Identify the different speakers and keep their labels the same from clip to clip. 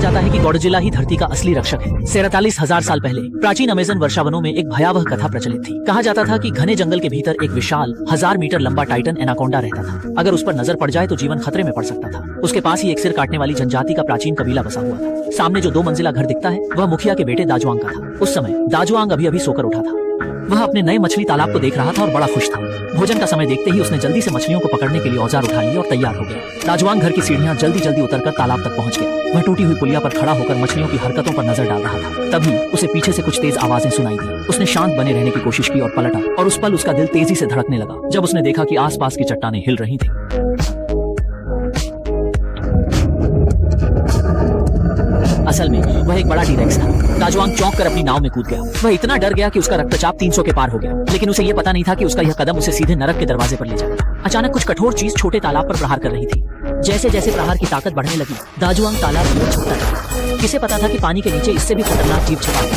Speaker 1: जाता है कि गॉडजिला ही धरती का असली रक्षक है। 43,000 साल पहले प्राचीन अमेज़न वर्षावनों में एक भयावह कथा प्रचलित थी। कहा जाता था कि घने जंगल के भीतर एक विशाल 1000 मीटर लंबा टाइटन एनाकोंडा रहता था। अगर उस पर नजर पड़ जाए तो जीवन खतरे में पड़ सकता था। उसके पास ही एक सिर काटने वाली जनजाति का प्राचीन कबीला बसा हुआ था। सामने जो 2 मंजिला घर दिखता है वह मुखिया के बेटे दाजुआंग का था। उस समय दाजुआंग अभी सोकर उठा था। वह अपने नए मछली तालाब को देख रहा था और बड़ा खुश था। भोजन का समय देखते ही उसने जल्दी से मछलियों को पकड़ने के लिए औजार उठा लिए और तैयार हो गया। दाजुआंग घर की सीढ़ियां जल्दी उतरकर तालाब तक पहुंच गया। वह टूटी हुई पुलिया पर खड़ा होकर मछलियों की हरकतों पर नजर डाल रहा था। तभी उसे पीछे से कुछ तेज आवाजें सुनाई दी। उसने शांत बने रहने की कोशिश की और पलटा, और उस पल उसका दिल तेजी से धड़कने लगा जब उसने देखा कि आसपास की चट्टानें हिल रही थी। असल में वह एक बड़ा टीरेक्स था। दाजुआंग चौंक कर अपनी नाव में कूद गया। वह इतना डर गया कि उसका रक्तचाप 300 के पार हो गया, लेकिन उसे यह पता नहीं था कि उसका यह कदम उसे सीधे नरक के दरवाजे पर ले जाएगा। अचानक कुछ कठोर चीज छोटे तालाब पर प्रहार कर रही थी। जैसे जैसे प्रहार की ताकत बढ़ने लगी, दाजुआंग तालाब की ओर झुकता गया। किसे पता था कि पानी के नीचे इससे भी खतरनाक जीव छिपा है।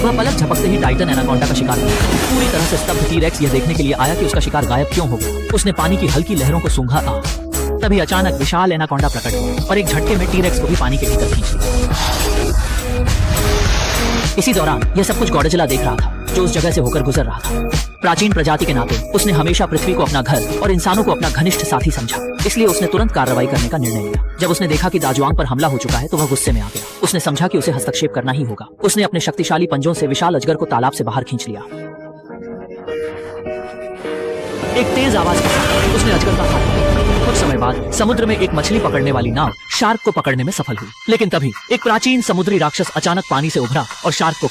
Speaker 1: वह पलक झपकते ही टाइटन एनाकोंडा का शिकार हुआ। पूरी तरह से स्तब्ध टीरेक्स यह देखने के लिए आया कि उसका शिकार गायब क्यों हो गया। उसने पानी की हल्की लहरों को सूंघा था। तभी अचानक विशाल एनाकोंडा प्रकट हुआ और एक झटके में टीरेक्स को भी पानी के भीतर खींच लिया। इसी दौरान यह सब कुछ गॉडजिला देख रहा था, जो उस जगह से होकर गुजर रहा था। प्राचीन प्रजाति के नाते उसने हमेशा पृथ्वी को अपना घर और इंसानों को अपना घनिष्ठ साथी समझा। इसलिए उसने तुरंत कार्रवाई करने का निर्णय लिया। जब उसने देखा कि दाजुआंग पर हमला हो चुका है तो वह गुस्से में आ गया। उसने समझा कि उसे हस्तक्षेप करना ही होगा। उसने अपने शक्तिशाली पंजों से विशाल अजगर को तालाब से बाहर खींच लिया। एक तेज आवाज के साथ उसने अजगर का हाथ पकड़ा। कुछ समय बाद समुद्र में एक मछली पकड़ने वाली नाव शार्क को पकड़ने में सफल हुई, लेकिन तभी एक प्राचीन समुद्री राक्षस अचानक पानी से उभरा और शार्क को